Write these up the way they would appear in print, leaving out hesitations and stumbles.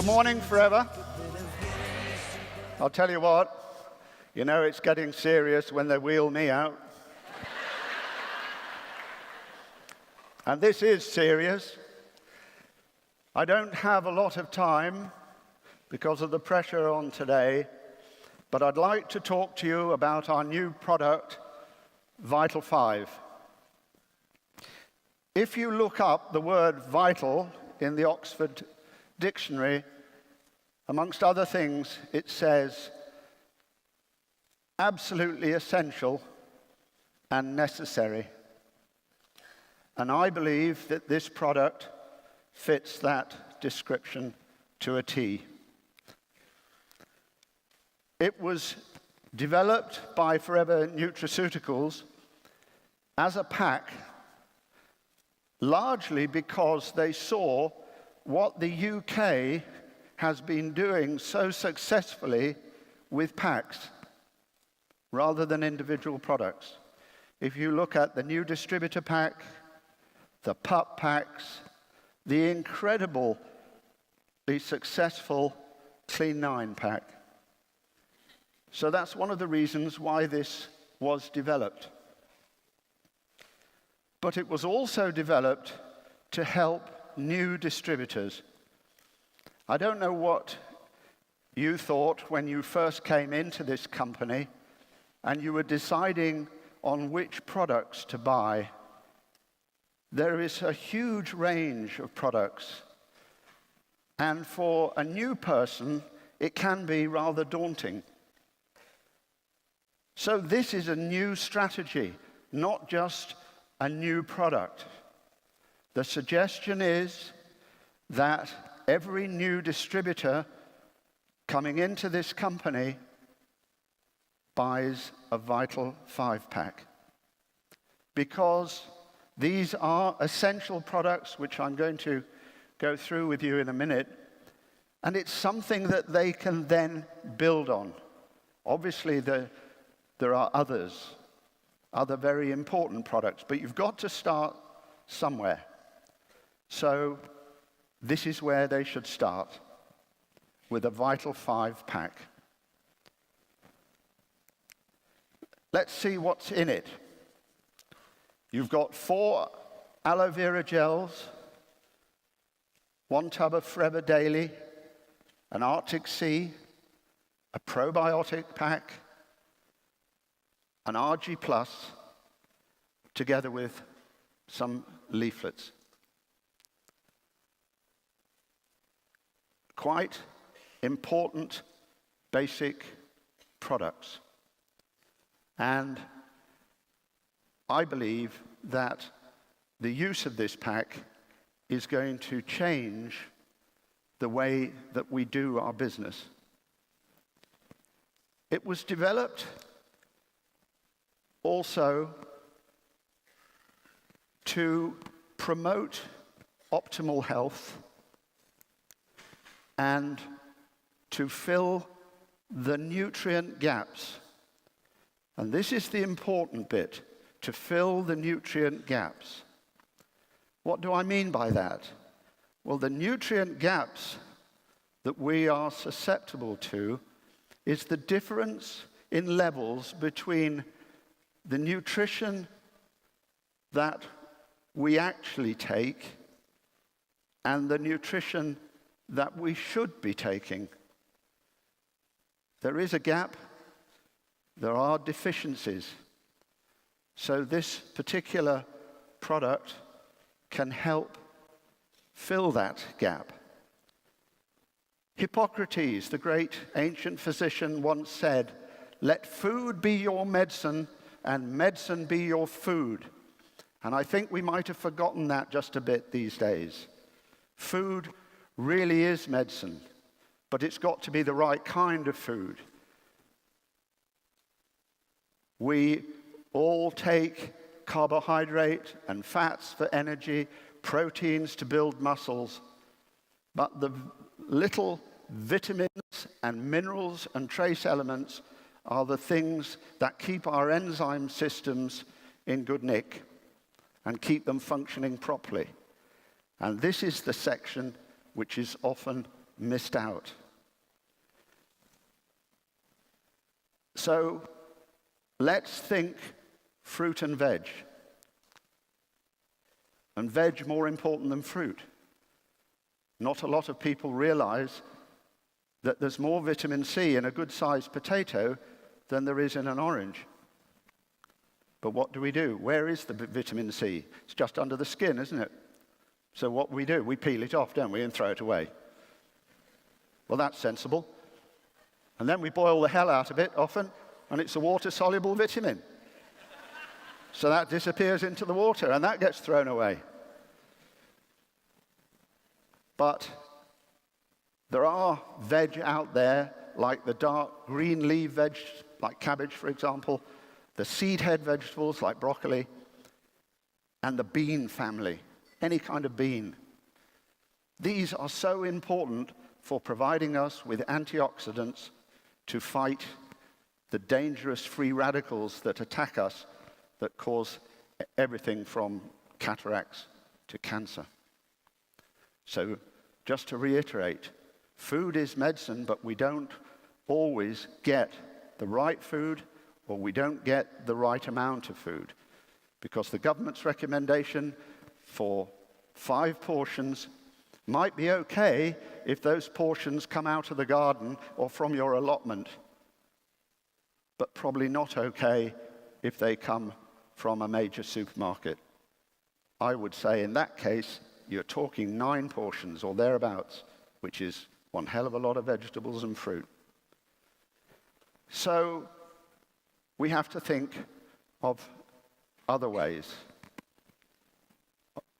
Good morning, forever. I'll tell you what, it's getting serious when they wheel me out. And this is serious. I don't have a lot of time because of the pressure on today, but I'd like to talk to you about our new product, Vital 5. If you look up the word vital in the Oxford Dictionary, amongst other things, it says absolutely essential and necessary. And I believe that this product fits that description to a T. It was developed by Forever Nutraceuticals as a pack, largely because they saw what the UK has been doing so successfully with packs rather than individual products. If you look at the new distributor pack, the pup packs, the incredibly successful Clean 9 pack. So that's one of the reasons why this was developed. But it was also developed to help new distributors. I don't know what you thought when you first came into this company and you were deciding on which products to buy. There is a huge range of products, and for a new person, it can be rather daunting. So this is a new strategy, not just a new product. The suggestion is that every new distributor coming into this company buys a Vital 5 pack, because these are essential products, which I'm going to go through with you in a minute, and it's something that they can then build on. Obviously, there are other very important products, but you've got to start somewhere. So this is where they should start, with a Vital 5 pack. Let's see what's in it. You've got 4 aloe vera gels, 1 tub of Forever Daily, an Arctic Sea, a probiotic pack, an RG Plus, together with some leaflets. Quite important, basic products. And I believe that the use of this pack is going to change the way that we do our business. It was developed also to promote optimal health and to fill the nutrient gaps. And this is the important bit, to fill the nutrient gaps. What do I mean by that? Well, the nutrient gaps that we are susceptible to is the difference in levels between the nutrition that we actually take and the nutrition that we should be taking. There is a gap. There are deficiencies. So this particular product can help fill that gap. Hippocrates, the great ancient physician, once said, "Let food be your medicine and medicine be your food." And I think we might have forgotten that just a bit these days. Food really is medicine, but it's got to be the right kind of food. We all take carbohydrate and fats for energy, proteins to build muscles, but the little vitamins and minerals and trace elements are the things that keep our enzyme systems in good nick and keep them functioning properly. And this is the section which is often missed out. So let's think fruit and veg. And veg more important than fruit. Not a lot of people realize that there's more vitamin C in a good-sized potato than there is in an orange. But what do? Where is the vitamin C? It's just under the skin, isn't it? So what do? We peel it off, don't we, and throw it away. Well, that's sensible. And then we boil the hell out of it often, and it's a water-soluble vitamin. So that disappears into the water, and that gets thrown away. But there are veg out there, like the dark green leaf veg, like cabbage, for example, the seed head vegetables, like broccoli, and the bean family, any kind of bean. These are so important for providing us with antioxidants to fight the dangerous free radicals that attack us, that cause everything from cataracts to cancer. So, just to reiterate, food is medicine, but we don't always get the right food, or we don't get the right amount of food, because the government's recommendation for 5 portions might be okay if those portions come out of the garden or from your allotment, but probably not okay if they come from a major supermarket. I would say in that case, you're talking 9 portions or thereabouts, which is one hell of a lot of vegetables and fruit. So we have to think of other ways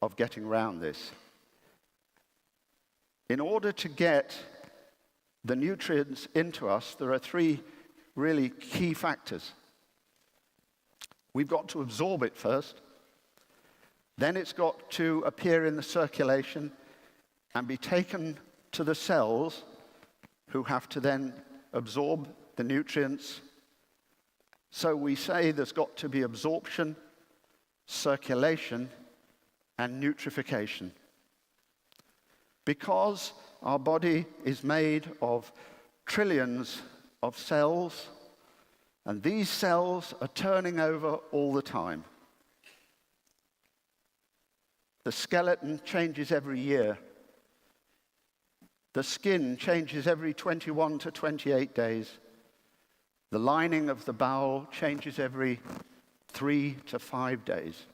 of getting around this. In order to get the nutrients into us, there are 3 really key factors. We've got to absorb it first. Then it's got to appear in the circulation and be taken to the cells, who have to then absorb the nutrients. So we say there's got to be absorption, circulation, and nutrification. Because our body is made of trillions of cells, and these cells are turning over all the time. The skeleton changes every year. The skin changes every 21 to 28 days. The lining of the bowel changes every 3 to 5 days.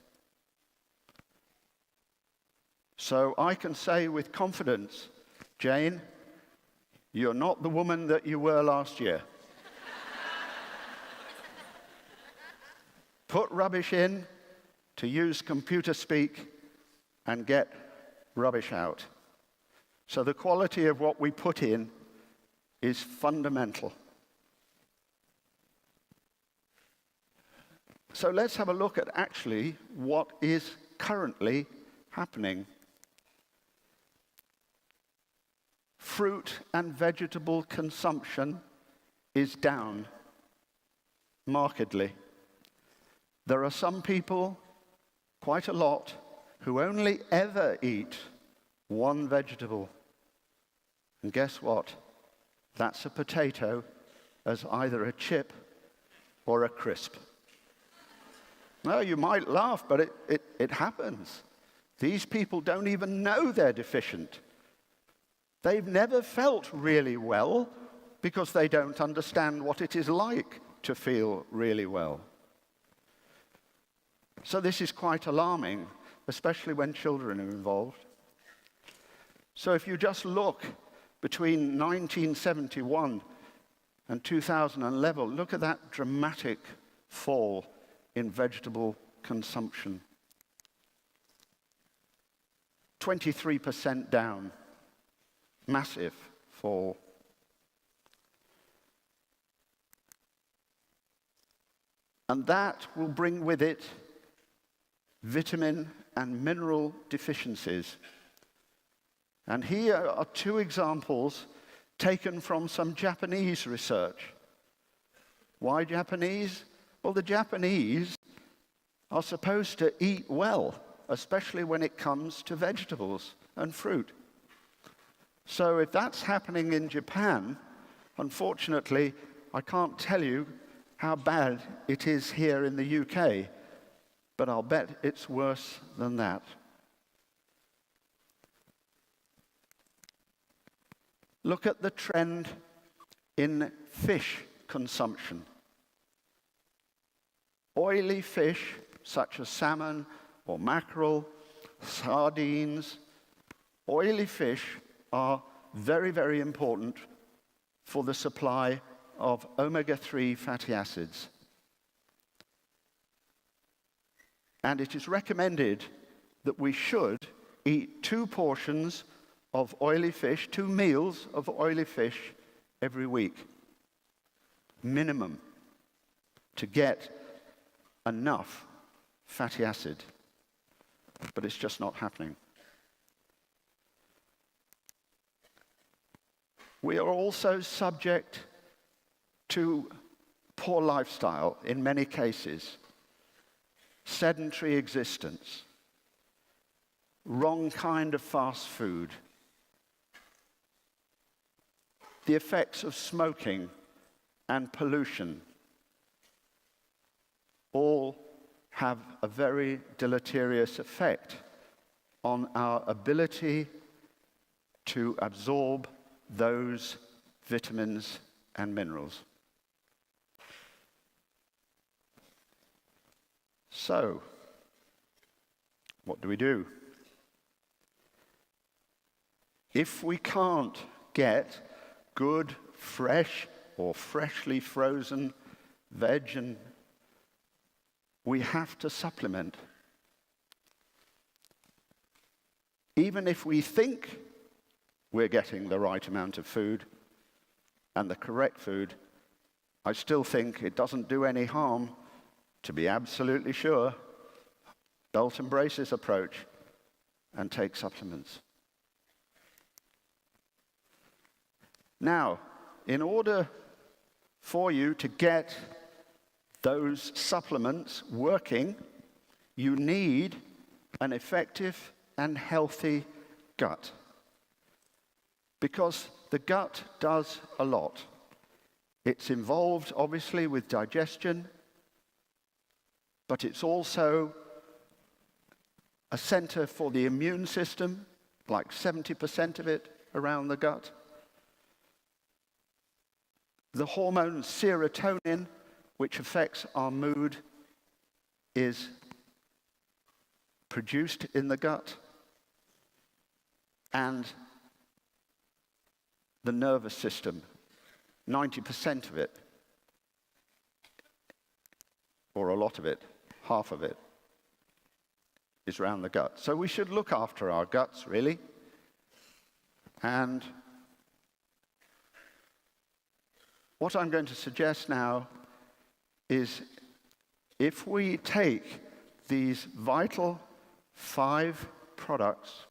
So I can say with confidence, Jane, you're not the woman that you were last year. Put rubbish in, to use computer speak, and get rubbish out. So the quality of what we put in is fundamental. So let's have a look at actually what is currently happening. Fruit and vegetable consumption is down markedly. There are some people, quite a lot, who only ever eat one vegetable. And guess what? That's a potato as either a chip or a crisp. Well, you might laugh, but it happens. These people don't even know they're deficient. They've never felt really well because they don't understand what it is like to feel really well. So this is quite alarming, especially when children are involved. So if you just look between 1971 and 2011, look at that dramatic fall in vegetable consumption. 23% down. Massive fall. And that will bring with it vitamin and mineral deficiencies. And here are 2 examples taken from some Japanese research. Why Japanese? Well, the Japanese are supposed to eat well, especially when it comes to vegetables and fruit. So if that's happening in Japan, unfortunately, I can't tell you how bad it is here in the UK, but I'll bet it's worse than that. Look at the trend in fish consumption. Oily fish, such as salmon or mackerel, sardines, oily fish are very, very important for the supply of omega-3 fatty acids. And it is recommended that we should eat 2 portions of oily fish, 2 meals of oily fish every week, minimum, to get enough fatty acid. But it's just not happening. We are also subject to poor lifestyle in many cases, sedentary existence, wrong kind of fast food, the effects of smoking and pollution all have a very deleterious effect on our ability to absorb those vitamins and minerals. So, what do we do? If we can't get good, fresh, or freshly frozen veg, and we have to supplement. Even if we think we're getting the right amount of food and the correct food, I still think it doesn't do any harm to be absolutely sure, belt and braces approach, and take supplements. Now, in order for you to get those supplements working, you need an effective and healthy gut. Because the gut does a lot. It's involved, obviously, with digestion, but it's also a center for the immune system, like 70% of it around the gut. The hormone serotonin, which affects our mood, is produced in the gut. And the nervous system, 90% of it, or a lot of it, half of it, is around the gut. So we should look after our guts, really. And what I'm going to suggest now is if we take these vital 5 products,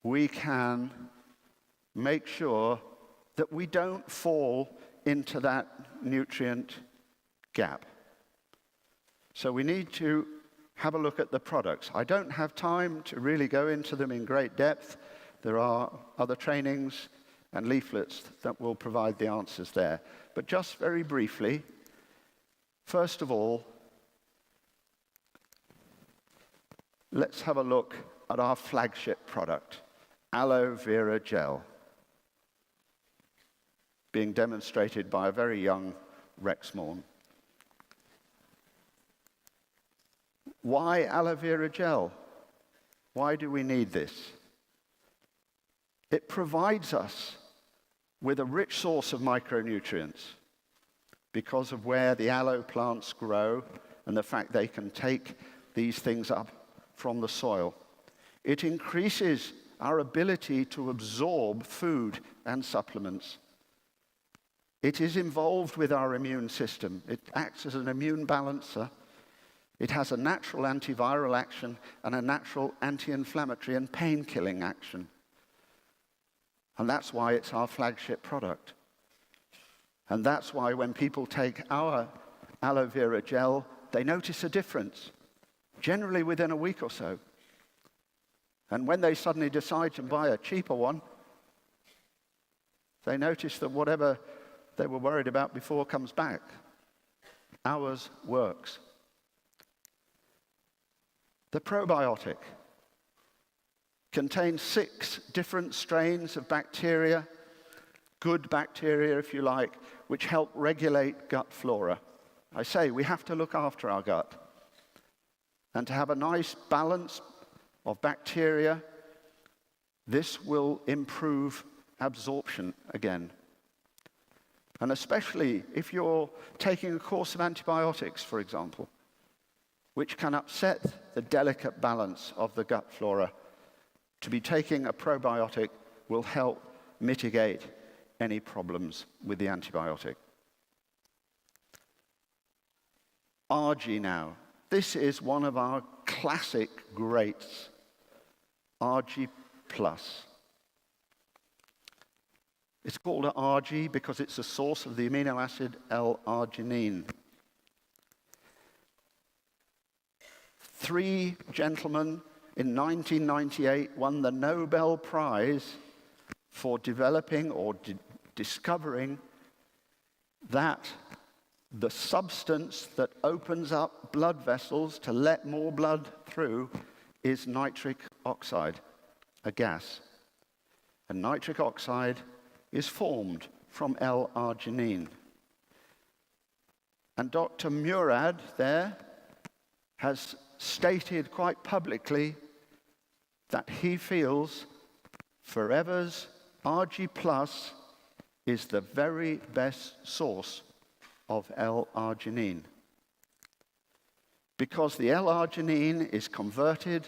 we can make sure that we don't fall into that nutrient gap. So we need to have a look at the products. I don't have time to really go into them in great depth. There are other trainings and leaflets that will provide the answers there. But just very briefly, first of all, let's have a look at our flagship product, aloe vera gel, being demonstrated by a very young Rexmorn. Why aloe vera gel? Why do we need this? It provides us with a rich source of micronutrients because of where the aloe plants grow and the fact they can take these things up from the soil. It increases our ability to absorb food and supplements. It is involved with our immune system. It acts as an immune balancer. It has a natural antiviral action and a natural anti-inflammatory and pain-killing action. And that's why it's our flagship product. And that's why when people take our aloe vera gel, they notice a difference, generally within a week or so. And when they suddenly decide to buy a cheaper one, They notice that whatever they were worried about before comes back. Ours works. The probiotic contains 6 different strains of bacteria, good bacteria if you like, which help regulate gut flora. I say we have to look after our gut. And to have a nice balance of bacteria, this will improve absorption again. And especially if you're taking a course of antibiotics, for example, which can upset the delicate balance of the gut flora, to be taking a probiotic will help mitigate any problems with the antibiotic. RG now. This is one of our classic greats, RG+. It's called RG because it's the source of the amino acid L-arginine. 3 gentlemen in 1998 won the Nobel Prize for developing or discovering that the substance that opens up blood vessels to let more blood through is nitric oxide, a gas. And nitric oxide is formed from L-arginine. And Dr. Murad there has stated quite publicly that he feels Forever's RG Plus is the very best source of L-arginine. Because the L-arginine is converted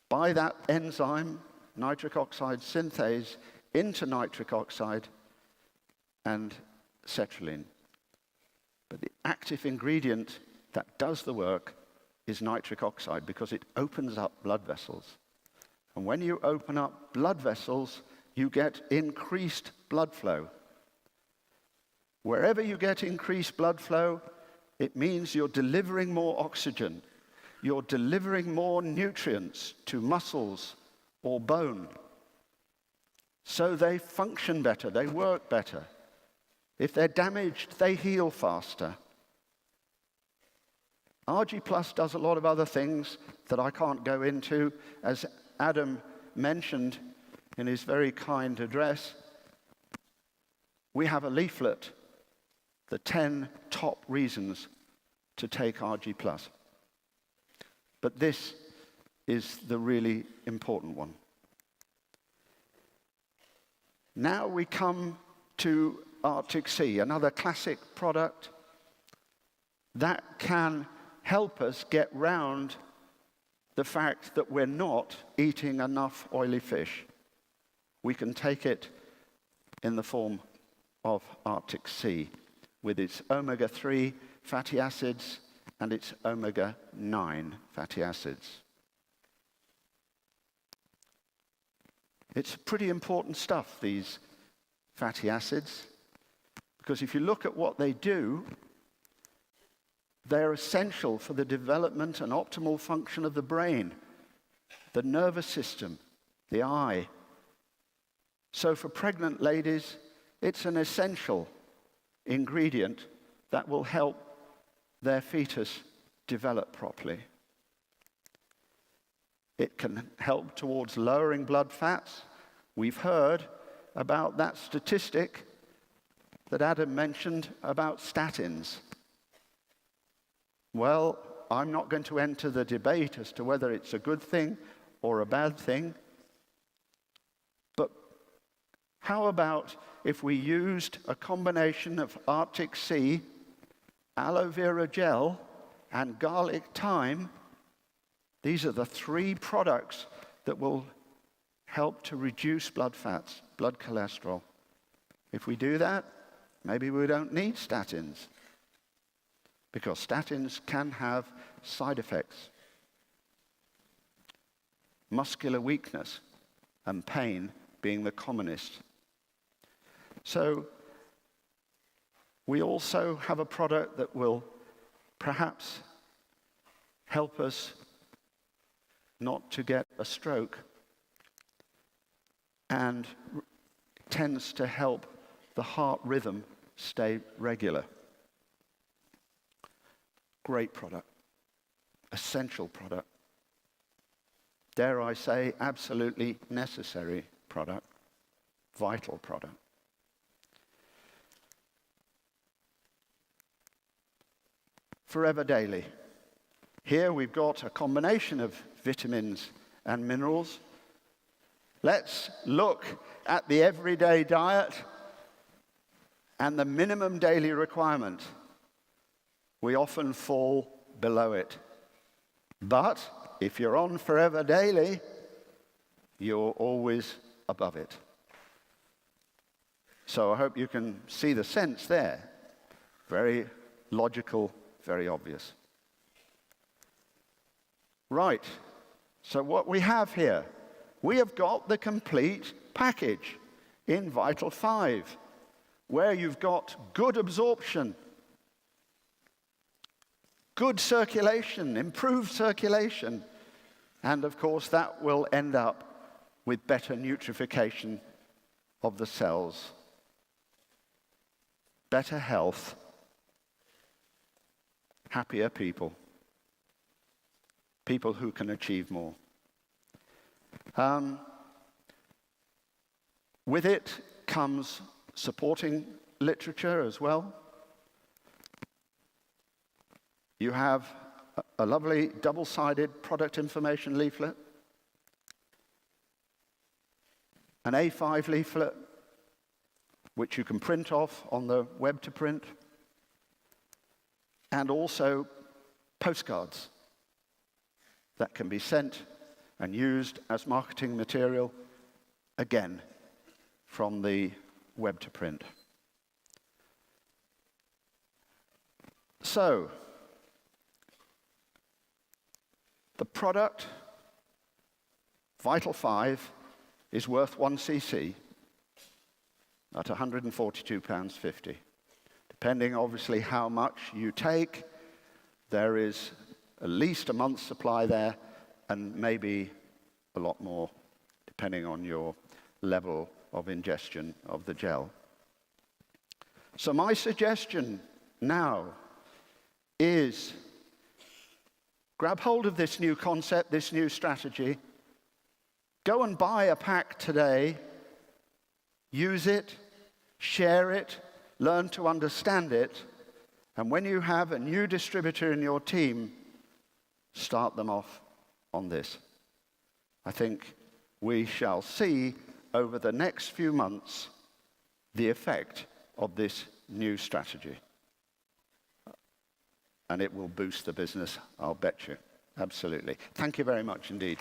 by that enzyme, nitric oxide synthase, into nitric oxide and sertraline. But the active ingredient that does the work is nitric oxide because it opens up blood vessels. And when you open up blood vessels, you get increased blood flow. Wherever you get increased blood flow, it means you're delivering more oxygen. You're delivering more nutrients to muscles or bone. So they function better, they work better. If they're damaged, they heal faster. RG Plus does a lot of other things that I can't go into. As Adam mentioned in his very kind address, we have a leaflet, the 10 top reasons to take RG Plus. But this is the really important one. Now we come to Arctic Sea, another classic product that can help us get round the fact that we're not eating enough oily fish. We can take it in the form of Arctic Sea with its omega-3 fatty acids and its omega-9 fatty acids. It's pretty important stuff, these fatty acids, because if you look at what they do, they're essential for the development and optimal function of the brain, the nervous system, the eye. So for pregnant ladies, it's an essential ingredient that will help their fetus develop properly. It can help towards lowering blood fats. We've heard about that statistic that Adam mentioned about statins. Well, I'm not going to enter the debate as to whether it's a good thing or a bad thing. But how about if we used a combination of Arctic Sea, aloe vera gel, and garlic thyme? These are the 3 products that will help to reduce blood fats, blood cholesterol. If we do that, maybe we don't need statins, because statins can have side effects. Muscular weakness and pain being the commonest. So we also have a product that will perhaps help us not to get a stroke and tends to help the heart rhythm stay regular. Great product, essential product. Dare I say, absolutely necessary product, vital product. Forever Daily. Here we've got a combination of vitamins and minerals. Let's look at the everyday diet and the minimum daily requirement. We often fall below it. But if you're on Forever Daily, you're always above it. So I hope you can see the sense there. Very logical, very obvious. Right, so what we have here, we have got the complete package in Vital 5, where you've got good absorption, good circulation, improved circulation, and of course that will end up with better nutrification of the cells, better health, happier people, people who can achieve more. With it comes supporting literature as well. You have a lovely double-sided product information leaflet, an A5 leaflet, which you can print off on the web to print, and also postcards that can be sent and used as marketing material, again, from the web to print. So, the product, Vital 5, is worth 1 cc at £142.50. Depending, obviously, how much you take, there is at least a month's supply there, and maybe a lot more, depending on your level of ingestion of the gel. So my suggestion now is grab hold of this new concept, this new strategy. Go and buy a pack today. Use it, share it, learn to understand it, and when you have a new distributor in your team, start them off on this. I think we shall see over the next few months the effect of this new strategy. And it will boost the business, I'll bet you. Absolutely. Thank you very much indeed.